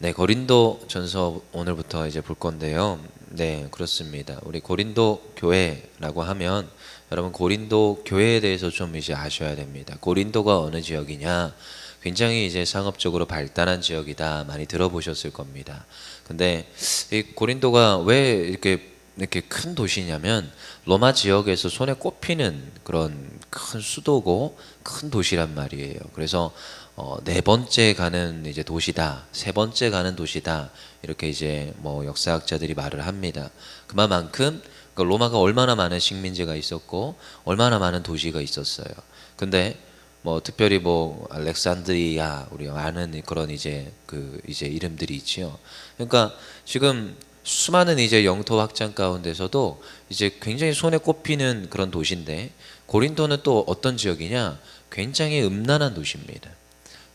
네, 고린도 전서 오늘부터 이제 볼 건데요. 네, 그렇습니다. 우리 고린도 교회라고 하면 여러분 고린도 교회에 대해서 좀 이제 아셔야 됩니다. 고린도가 어느 지역이냐? 굉장히 이제 상업적으로 발달한 지역이다. 많이 들어보셨을 겁니다. 근데 이 고린도가 왜 이렇게 큰 도시냐면 로마 지역에서 손에 꼽히는 그런 큰 수도고 큰 도시란 말이에요. 그래서 네 번째 가는 이제 도시다, 세 번째 가는 도시다 이렇게 이제 뭐 역사학자들이 말을 합니다. 그만큼 그 로마가 얼마나 많은 식민지가 있었고 얼마나 많은 도시가 있었어요. 근데 뭐 특별히 뭐 알렉산드리아 우리가 아는 그런 이제 그 이제 이름들이 있지요. 그러니까 지금 수많은 이제 영토 확장 가운데서도 이제 굉장히 손에 꼽히는 그런 도시인데 고린도는 또 어떤 지역이냐? 굉장히 음란한 도시입니다.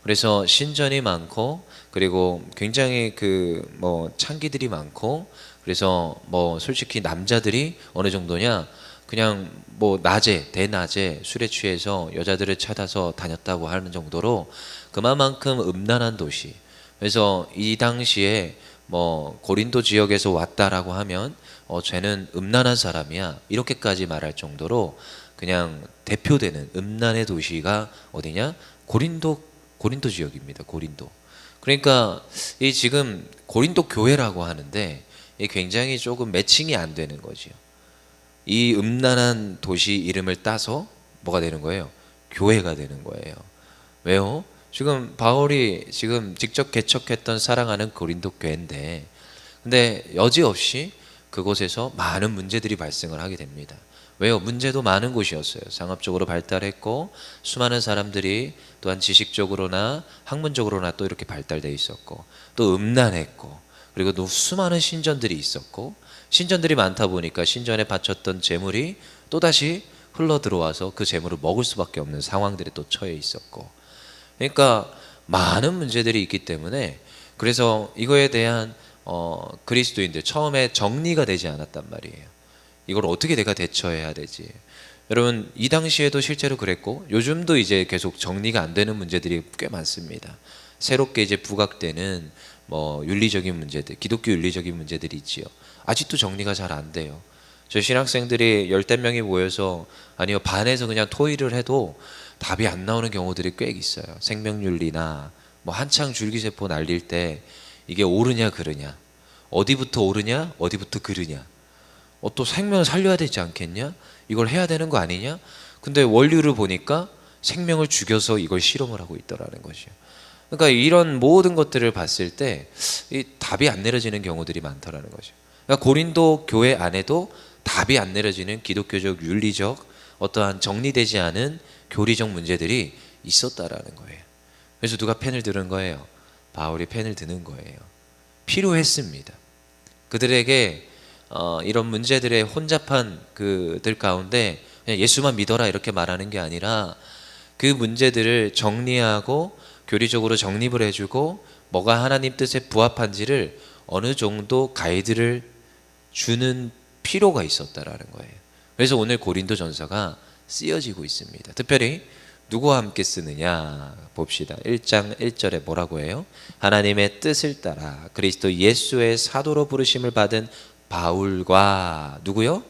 그래서 신전이 많고 그리고 굉장히 그 뭐 창기들이 많고 그래서 뭐 솔직히 남자들이 어느 정도냐 그냥 뭐 낮에 대낮에 술에 취해서 여자들을 찾아서 다녔다고 하는 정도로 그만큼 음란한 도시. 그래서 이 당시에 뭐 고린도 지역에서 왔다라고 하면 쟤는 음란한 사람이야 이렇게까지 말할 정도로 그냥 대표되는 음란의 도시가 어디냐? 고린도 지역입니다. 고린도. 그러니까 이 지금 고린도 교회라고 하는데 이 굉장히 조금 매칭이 안 되는 거지요. 이 음란한 도시 이름을 따서 뭐가 되는 거예요? 교회가 되는 거예요. 왜요? 지금 바울이 지금 직접 개척했던 사랑하는 고린도 교회인데 근데 여지없이 그곳에서 많은 문제들이 발생을 하게 됩니다. 왜요? 문제도 많은 곳이었어요. 상업적으로 발달했고 수많은 사람들이 또한 지식적으로나 학문적으로나 또 이렇게 발달돼 있었고 또 음란했고 그리고 또 수많은 신전들이 있었고 신전들이 많다 보니까 신전에 바쳤던 재물이 또다시 흘러 들어와서 그 재물을 먹을 수밖에 없는 상황들에 또 처해 있었고 그러니까 많은 문제들이 있기 때문에 그래서 이거에 대한 그리스도인들 처음에 정리가 되지 않았단 말이에요. 이걸 어떻게 내가 대처해야 되지? 여러분 이 당시에도 실제로 그랬고 요즘도 이제 계속 정리가 안 되는 문제들이 꽤 많습니다. 새롭게 이제 부각되는 뭐 윤리적인 문제들, 기독교 윤리적인 문제들이 있지요. 아직도 정리가 잘 안 돼요. 저 신학생들이 열댓 명이 모여서 아니요 반에서 그냥 토의를 해도 답이 안 나오는 경우들이 꽤 있어요. 생명윤리나 뭐 한창 줄기세포 날릴 때 이게 옳으냐 그르냐, 어디부터 옳으냐, 어디부터 그르냐. 또 생명을 살려야 되지 않겠냐? 이걸 해야 되는 거 아니냐? 근데 원리를 보니까 생명을 죽여서 이걸 실험을 하고 있더라는 것이요. 그러니까 이런 모든 것들을 봤을 때 이 답이 안 내려지는 경우들이 많더라는 거죠. 그러니까 고린도 교회 안에도 답이 안 내려지는 기독교적 윤리적 어떠한 정리되지 않은 교리적 문제들이 있었다라는 거예요. 그래서 누가 펜을 드는 거예요? 바울이 펜을 드는 거예요. 필요했습니다. 그들에게 이런 문제들의 혼잡한 그들 가운데 그냥 예수만 믿어라 이렇게 말하는 게 아니라 그 문제들을 정리하고 교리적으로 정립을 해주고 뭐가 하나님 뜻에 부합한지를 어느 정도 가이드를 주는 필요가 있었다라는 거예요. 그래서 오늘 고린도 전서가 쓰여지고 있습니다. 특별히 누구와 함께 쓰느냐 봅시다. 1장 1절에 뭐라고 해요? 하나님의 뜻을 따라 그리스도 예수의 사도로 부르심을 받은 바울과 누구요?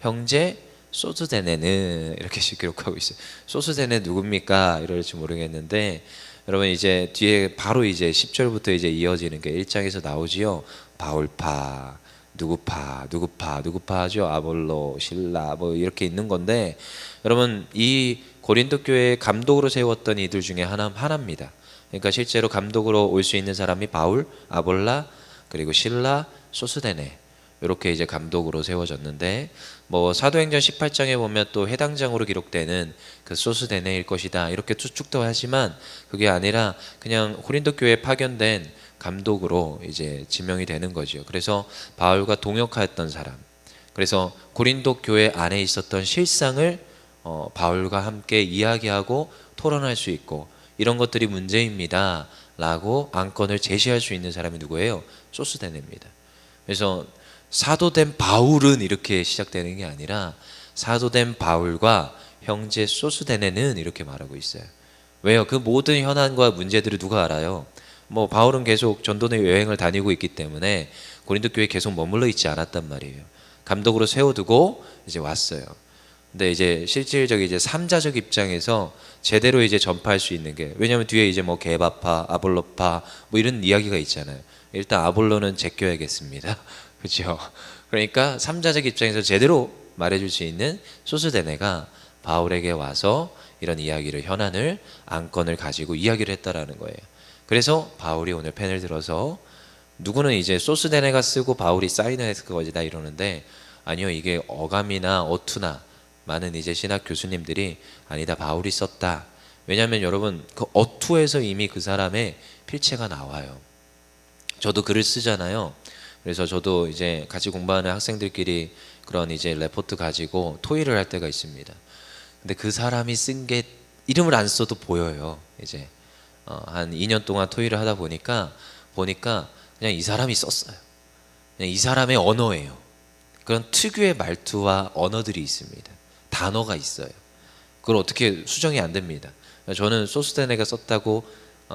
형제 소스데네는 이렇게 기록하고 있어요. 소스데네 누굽니까? 이럴지 모르겠는데 여러분 이제 뒤에 바로 이제 10절부터 이제 이어지는 게 1장에서 나오지요. 바울파, 누구파 하죠. 아볼로, 실라 뭐 이렇게 있는 건데 여러분 이 고린도 교회에 감독으로 세웠던 이들 중에 하나입니다. 그러니까 실제로 감독으로 올 수 있는 사람이 바울, 아볼라 그리고 실라, 소스데네 이렇게 이제 감독으로 세워졌는데 뭐 사도행전 18장에 보면 또 해당장으로 기록되는 그 소스데네일 것이다 이렇게 추측도 하지만 그게 아니라 그냥 고린도 교회에 파견된 감독으로 이제 지명이 되는 거죠. 그래서 바울과 동역하였던 사람. 그래서 고린도 교회 안에 있었던 실상을 바울과 함께 이야기하고 토론할 수 있고 이런 것들이 문제입니다 라고 안건을 제시할 수 있는 사람이 누구예요? 소스데네입니다. 그래서 사도된 바울은 이렇게 시작되는 게 아니라 사도된 바울과 형제 소스데네는 이렇게 말하고 있어요. 왜요? 그 모든 현안과 문제들을 누가 알아요? 뭐 바울은 계속 전도의 여행을 다니고 있기 때문에 고린도 교회에 계속 머물러 있지 않았단 말이에요. 감독으로 세워두고 이제 왔어요. 근데 이제 실질적 이제 삼자적 입장에서 제대로 이제 전파할 수 있는 게, 왜냐하면 뒤에 이제 뭐 게바파, 아볼로파 뭐 이런 이야기가 있잖아요. 일단 아볼로는 제껴야겠습니다. 그렇죠? 그러니까 삼자적 입장에서 제대로 말해줄 수 있는 소스데네가 바울에게 와서 이런 이야기를, 현안을, 안건을 가지고 이야기를 했다라는 거예요. 그래서 바울이 오늘 펜을 들어서, 누구는 이제 소스데네가 쓰고 바울이 사인을 했을 것이다 이러는데, 아니요, 이게 어감이나 어투나 많은 이제 신학 교수님들이 아니다, 바울이 썼다. 왜냐하면 여러분, 그 어투에서 이미 그 사람의 필체가 나와요. 저도 글을 쓰잖아요. 그래서 저도 이제 같이 공부하는 학생들끼리 그런 이제 레포트 가지고 토의를 할 때가 있습니다. 근데 그 사람이 쓴 게 이름을 안 써도 보여요. 이제 한 2년 동안 토의를 하다 보니까 그냥 이 사람이 썼어요. 그냥 이 사람의 언어예요. 그런 특유의 말투와 언어들이 있습니다. 단어가 있어요. 그걸 어떻게 수정이 안 됩니다. 저는 소스데네가 썼다고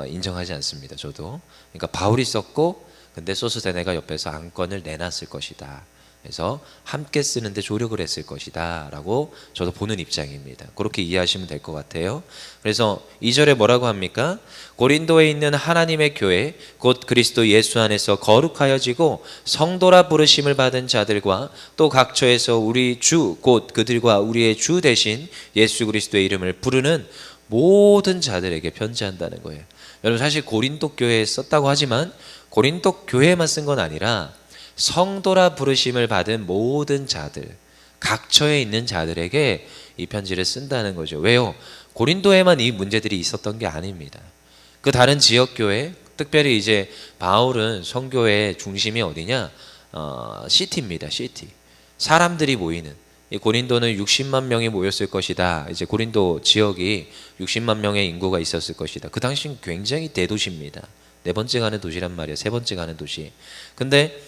인정하지 않습니다. 저도. 그러니까 바울이 썼고, 근데 소스데네가 옆에서 안건을 내놨을 것이다. 그래서 함께 쓰는데 조력을 했을 것이다 라고 저도 보는 입장입니다. 그렇게 이해하시면 될 것 같아요. 그래서 2절에 뭐라고 합니까? 고린도에 있는 하나님의 교회 곧 그리스도 예수 안에서 거룩하여지고 성도라 부르심을 받은 자들과 또 각처에서 우리 주 곧 그들과 우리의 주 대신 예수 그리스도의 이름을 부르는 모든 자들에게 편지한다는 거예요. 여러분, 사실 고린도 교회에 썼다고 하지만 고린도 교회에만 쓴 건 아니라 성도라 부르심을 받은 모든 자들, 각처에 있는 자들에게 이 편지를 쓴다는 거죠. 왜요? 고린도에만 이 문제들이 있었던 게 아닙니다. 그 다른 지역 교회, 특별히 이제 바울은 선교의 중심이 어디냐? 시티입니다. 시티. 사람들이 모이는. 이 고린도는 60만 명이 모였을 것이다. 이제 고린도 지역이 60만 명의 인구가 있었을 것이다. 그 당시는 굉장히 대도시입니다. 네 번째 가는 도시란 말이에요. 세 번째 가는 도시. 근데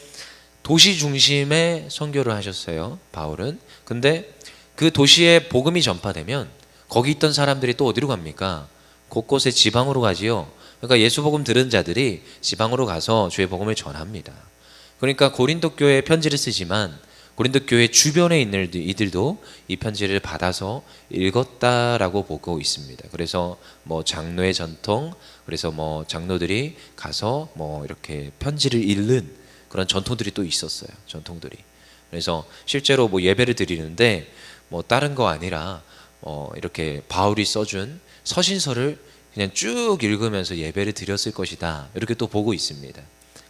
도시 중심에 선교를 하셨어요, 바울은. 근데 그 도시에 복음이 전파되면 거기 있던 사람들이 또 어디로 갑니까? 곳곳에 지방으로 가지요. 그러니까 예수 복음 들은 자들이 지방으로 가서 주의 복음을 전합니다. 그러니까 고린도 교회에 편지를 쓰지만 고린도 교회 주변에 있는 이들도 이 편지를 받아서 읽었다라고 보고 있습니다. 그래서 뭐 장로의 전통, 그래서 뭐 장로들이 가서 뭐 이렇게 편지를 읽는 그런 전통들이 또 있었어요. 전통들이. 그래서 실제로 뭐 예배를 드리는데 뭐 다른 거 아니라 이렇게 바울이 써준 서신서를 그냥 쭉 읽으면서 예배를 드렸을 것이다. 이렇게 또 보고 있습니다.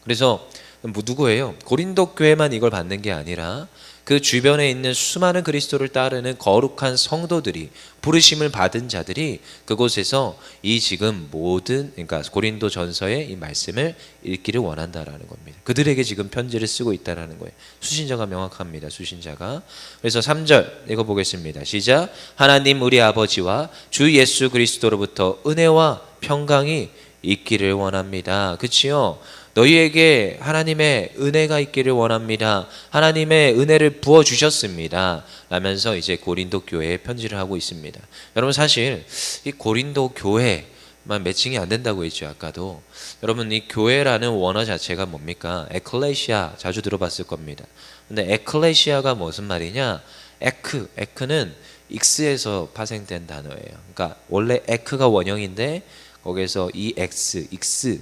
그래서 뭐 누구예요? 고린도 교회만 이걸 받는 게 아니라 그 주변에 있는 수많은 그리스도를 따르는 거룩한 성도들이, 부르심을 받은 자들이 그곳에서 이 지금 모든, 그러니까 고린도 전서의 이 말씀을 읽기를 원한다라는 겁니다. 그들에게 지금 편지를 쓰고 있다라는 거예요. 수신자가 명확합니다. 수신자가. 그래서 3절 읽어보겠습니다. 시작. 하나님 우리 아버지와 주 예수 그리스도로부터 은혜와 평강이 있기를 원합니다. 그치요? 너희에게 하나님의 은혜가 있기를 원합니다. 하나님의 은혜를 부어주셨습니다. 라면서 이제 고린도 교회에 편지를 하고 있습니다. 여러분, 사실 이 고린도 교회만 매칭이 안 된다고 했죠. 아까도. 여러분, 이 교회라는 원어 자체가 뭡니까? 에클레시아, 자주 들어봤을 겁니다. 근데 에클레시아가 무슨 말이냐? 에크는 익스에서 파생된 단어예요. 그러니까 원래 에크가 원형인데 거기에서 익스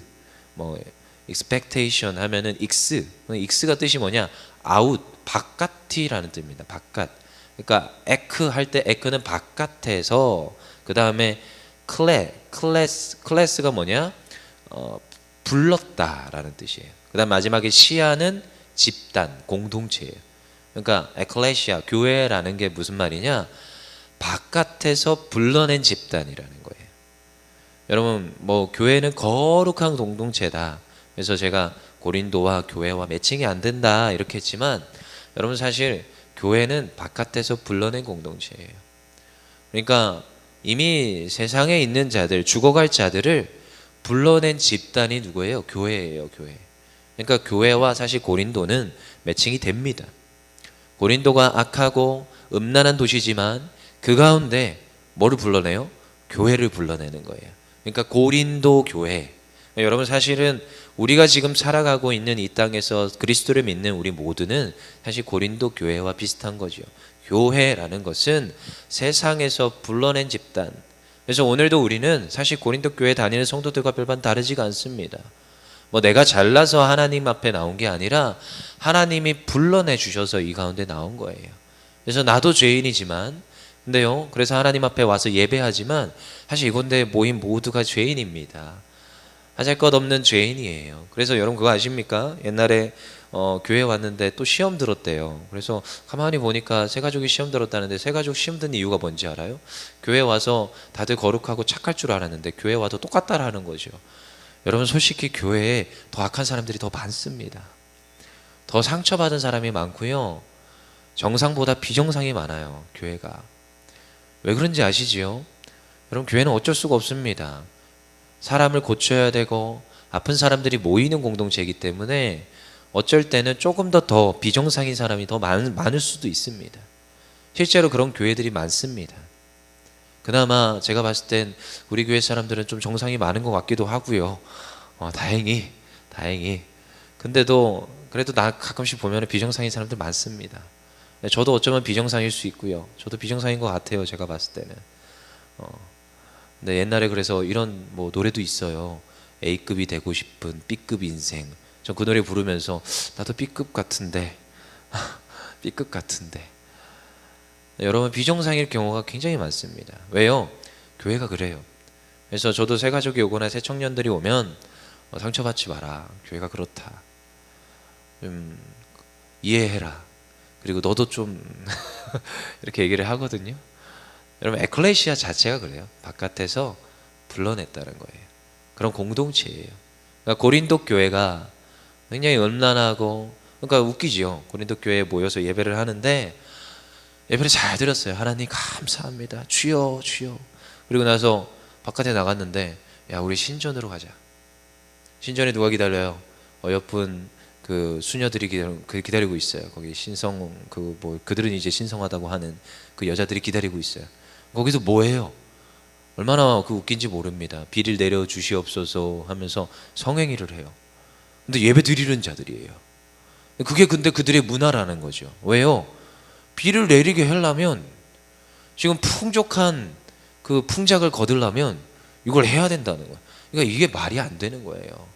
뭐 expectation 하면은 익스가 뜻이 뭐냐? out, 바깥이라는 뜻입니다. 바깥. 그러니까 에크 할 때 에크는 바깥에서, 그 다음에 클래스가 뭐냐? 불렀다라는 뜻이에요. 그 다음 마지막에 시아는 집단, 공동체예요. 그러니까 에클레시아, 교회라는 게 무슨 말이냐? 바깥에서 불러낸 집단이라는 거예요. 여러분, 뭐 교회는 거룩한 공동체다. 그래서 제가 고린도와 교회와 매칭이 안 된다 이렇게 했지만, 여러분 사실 교회는 바깥에서 불러낸 공동체예요. 그러니까 이미 세상에 있는 자들, 죽어갈 자들을 불러낸 집단이 누구예요? 교회예요. 교회. 그러니까 교회와 사실 고린도는 매칭이 됩니다. 고린도가 악하고 음란한 도시지만 그 가운데 뭐를 불러내요? 교회를 불러내는 거예요. 그러니까 고린도 교회, 여러분 사실은 우리가 지금 살아가고 있는 이 땅에서 그리스도를 믿는 우리 모두는 사실 고린도 교회와 비슷한 거죠. 교회라는 것은 세상에서 불러낸 집단. 그래서 오늘도 우리는 사실 고린도 교회 다니는 성도들과 별반 다르지가 않습니다. 뭐 내가 잘나서 하나님 앞에 나온 게 아니라 하나님이 불러내 주셔서 이 가운데 나온 거예요. 그래서 나도 죄인이지만 근데요, 그래서 하나님 앞에 와서 예배하지만 사실 이건데 모인 모두가 죄인입니다. 하잘것없는 죄인이에요. 그래서 여러분 그거 아십니까? 옛날에 교회 왔는데 또 시험 들었대요. 그래서 가만히 보니까 새 가족이 시험 들었다는데 새 가족 시험 든 이유가 뭔지 알아요? 교회 와서 다들 거룩하고 착할 줄 알았는데 교회 와도 똑같다라는 거죠. 여러분 솔직히 교회에 더 악한 사람들이 더 많습니다. 더 상처받은 사람이 많고요. 정상보다 비정상이 많아요. 교회가. 왜 그런지 아시지요? 여러분 교회는 어쩔 수가 없습니다. 사람을 고쳐야 되고 아픈 사람들이 모이는 공동체이기 때문에 어쩔 때는 조금 더 비정상인 사람이 더 많을 수도 있습니다. 실제로 그런 교회들이 많습니다. 그나마 제가 봤을 땐 우리 교회 사람들은 좀 정상이 많은 것 같기도 하고요. 다행히. 근데도 그래도 나 가끔씩 보면 비정상인 사람들 많습니다. 저도 어쩌면 비정상일 수 있고요. 저도 비정상인 것 같아요. 제가 봤을 때는. 근데 옛날에 그래서 이런 뭐 노래도 있어요. A급이 되고 싶은 B급 인생. 전 그 노래 부르면서 나도 B급 같은데 B급 같은데. 여러분 비정상일 경우가 굉장히 많습니다. 왜요? 교회가 그래요. 그래서 저도 새 가족이 오거나 새 청년들이 오면 상처받지 마라. 교회가 그렇다. 이해해라. 그리고 너도 좀 이렇게 얘기를 하거든요. 여러분 에클레시아 자체가 그래요. 바깥에서 불러냈다는 거예요. 그런 공동체예요. 그러니까 고린도 교회가 굉장히 음란하고 그러니까 웃기지요. 고린도 교회에 모여서 예배를 하는데 예배를 잘 드렸어요. 하나님 감사합니다. 주여 주여. 그리고 나서 바깥에 나갔는데 야 우리 신전으로 가자. 신전에 누가 기다려요? 어여쁜 그 수녀들이 기다리고 있어요. 거기 신성 그들은 이제 신성하다고 하는 그 여자들이 기다리고 있어요. 거기서 뭐해요? 얼마나 그 웃긴지 모릅니다. 비를 내려 주시옵소서 하면서 성행위를 해요. 근데 예배 드리는 자들이에요. 그게 근데 그들의 문화라는 거죠. 왜요? 비를 내리게 하려면 지금 풍족한 그 풍작을 거두려면 이걸 해야 된다는 거예요. 그러니까 이게 말이 안 되는 거예요.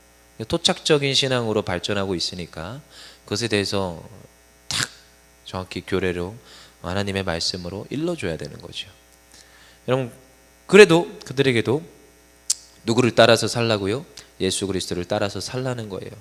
토착적인 신앙으로 발전하고 있으니까 그것에 대해서 탁 정확히 교례로 하나님의 말씀으로 일러줘야 되는 거죠. 여러분 그래도 그들에게도 누구를 따라서 살라고요? 예수 그리스도를 따라서 살라는 거예요.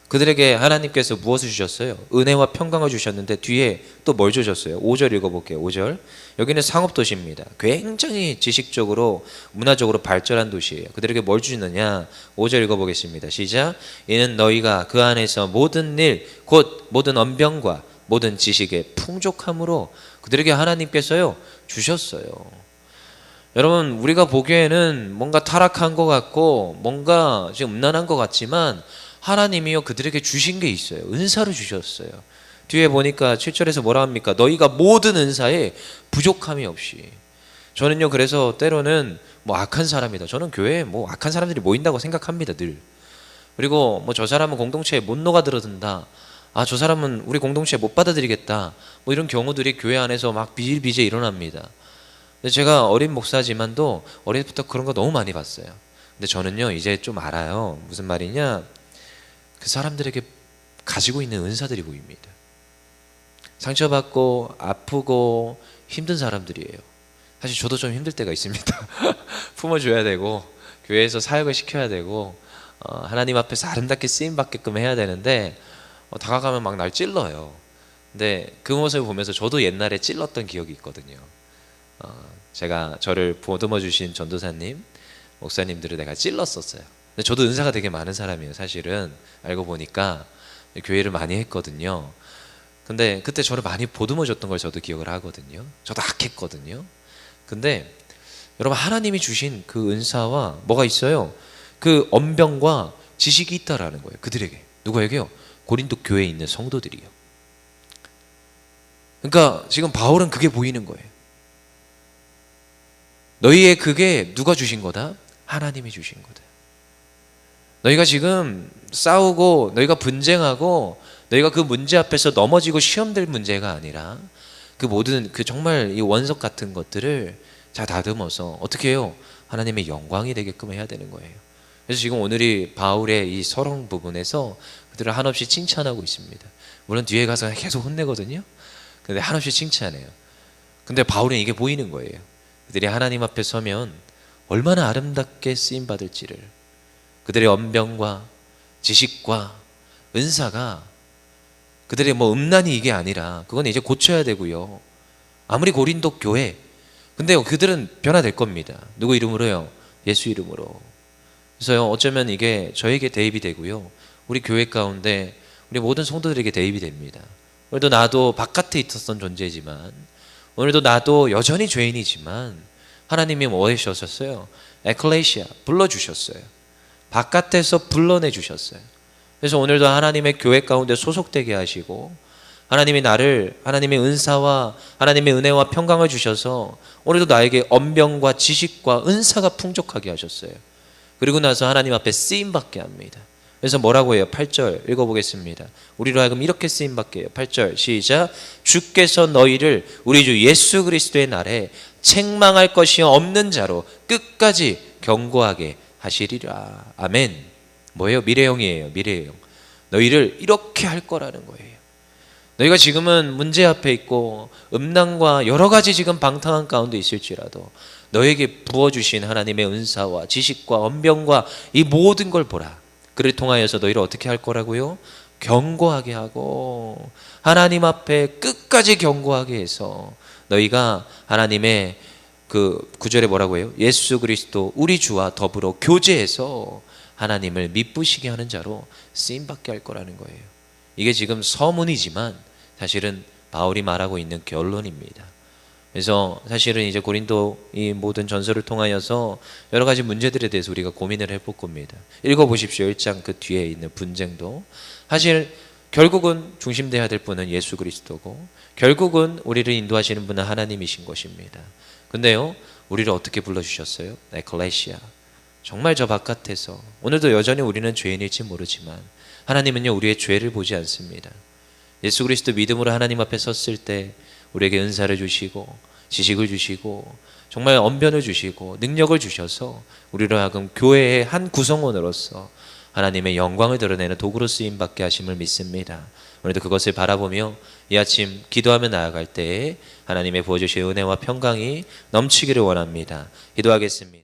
그들에게 하나님께서 무엇을 주셨어요? 은혜와 평강을 주셨는데 뒤에 또 뭘 주셨어요? 5절 읽어볼게요. 5절. 여기는 상업도시입니다. 굉장히 지식적으로 문화적으로 발전한 도시예요. 그들에게 뭘 주느냐? 5절 읽어보겠습니다. 시작. 이는 너희가 그 안에서 모든 일 곧 모든 언병과 모든 지식의 풍족함으로 그들에게 하나님께서요 주셨어요. 여러분 우리가 보기에는 뭔가 타락한 것 같고 뭔가 지금 음란한 것 같지만 하나님이요 그들에게 주신 게 있어요. 은사를 주셨어요. 뒤에 보니까 7절에서 뭐라 합니까? 너희가 모든 은사에 부족함이 없이. 저는요 그래서 때로는 뭐 악한 사람이다. 저는 교회에 뭐 악한 사람들이 모인다고 생각합니다 늘. 그리고 뭐 저 사람은 공동체에 못 녹아들어든다. 아 저 사람은 우리 공동체에 못 받아들이겠다. 뭐 이런 경우들이 교회 안에서 막 비일비재 일어납니다. 근데 제가 어린 목사지만도 어릴 때부터 그런 거 너무 많이 봤어요. 근데 저는요 이제 좀 알아요. 무슨 말이냐? 그 사람들에게 가지고 있는 은사들이 보입니다. 상처받고 아프고 힘든 사람들이에요. 사실 저도 좀 힘들 때가 있습니다. 품어줘야 되고 교회에서 사역을 시켜야 되고 하나님 앞에서 아름답게 쓰임받게끔 해야 되는데 다가가면 막 날 찔러요. 근데 그 모습을 보면서 저도 옛날에 찔렀던 기억이 있거든요. 제가 저를 보듬어 주신 전도사님, 목사님들을 내가 찔렀었어요. 근데 저도 은사가 되게 많은 사람이에요. 사실은 알고 보니까 교회를 많이 했거든요. 근데 그때 저를 많이 보듬어 줬던 걸 저도 기억을 하거든요. 저도 악했거든요. 근데 여러분 하나님이 주신 그 은사와 뭐가 있어요? 그 언병과 지식이 있다라는 거예요. 그들에게. 누구에게요? 고린도 교회에 있는 성도들이요. 그러니까 지금 바울은 그게 보이는 거예요. 너희의 그게 누가 주신 거다? 하나님이 주신 거다. 너희가 지금 싸우고 너희가 분쟁하고 너희가 그 문제 앞에서 넘어지고 시험될 문제가 아니라 그 모든 그 정말 이 원석 같은 것들을 다 다듬어서 어떻게 해요? 하나님의 영광이 되게끔 해야 되는 거예요. 그래서 지금 오늘이 바울의 이 서론 부분에서 그들을 한없이 칭찬하고 있습니다. 물론 뒤에 가서 계속 혼내거든요. 근데 한없이 칭찬해요. 근데 바울은 이게 보이는 거예요. 그들이 하나님 앞에 서면 얼마나 아름답게 쓰임 받을지를, 그들의 언변과 지식과 은사가 그들의 뭐 음란이 이게 아니라 그건 이제 고쳐야 되고요. 아무리 고린도 교회, 근데 그들은 변화될 겁니다. 누구 이름으로요? 예수 이름으로. 그래서요, 어쩌면 이게 저에게 대입이 되고요, 우리 교회 가운데 우리 모든 성도들에게 대입이 됩니다. 오늘도 나도 바깥에 있었던 존재지만, 오늘도 나도 여전히 죄인이지만 하나님이 뭐 해주셨어요? 에클레시아 불러주셨어요. 바깥에서 불러내 주셨어요. 그래서 오늘도 하나님의 교회 가운데 소속되게 하시고, 하나님이 나를 하나님의 은사와 하나님의 은혜와 평강을 주셔서 오늘도 나에게 언변과 지식과 은사가 풍족하게 하셨어요. 그리고 나서 하나님 앞에 쓰임받게 합니다. 그래서 뭐라고 해요? 8절 읽어보겠습니다. 우리로 하여금 이렇게 쓰임받게 해요. 8절 시작. 주께서 너희를 우리 주 예수 그리스도의 날에 책망할 것이 없는 자로 끝까지 경고하게 하시리라. 아멘. 뭐예요? 미래형이에요. 미래형. 너희를 이렇게 할 거라는 거예요. 너희가 지금은 문제 앞에 있고 음란과 여러 가지 지금 방탕한 가운데 있을지라도 너에게 부어주신 하나님의 은사와 지식과 언변과 이 모든 걸 보라. 그를 통하여서 너희를 어떻게 할 거라고요? 경고하게 하고 하나님 앞에 끝까지 경고하게 해서 너희가 하나님의 그 9절에 뭐라고 해요? 예수 그리스도 우리 주와 더불어 교제해서 하나님을 미쁘시게 하는 자로 쓰임받게 할 거라는 거예요. 이게 지금 서문이지만 사실은 바울이 말하고 있는 결론입니다. 그래서 사실은 이제 고린도 이 모든 전설을 통하여서 여러 가지 문제들에 대해서 우리가 고민을 해볼 겁니다. 읽어보십시오. 1장 그 뒤에 있는 분쟁도. 사실 결국은 중심되어야 될 분은 예수 그리스도고, 결국은 우리를 인도하시는 분은 하나님이신 것입니다. 근데요, 우리를 어떻게 불러주셨어요? 에클레시아. 정말 저 바깥에서, 오늘도 여전히 우리는 죄인일지 모르지만 하나님은요, 우리의 죄를 보지 않습니다. 예수 그리스도 믿음으로 하나님 앞에 섰을 때 우리에게 은사를 주시고 지식을 주시고 정말 언변을 주시고 능력을 주셔서 우리로 하여금 교회의 한 구성원으로서 하나님의 영광을 드러내는 도구로 쓰임받게 하심을 믿습니다. 오늘도 그것을 바라보며 이 아침 기도하며 나아갈 때에 하나님의 부어주신 은혜와 평강이 넘치기를 원합니다. 기도하겠습니다.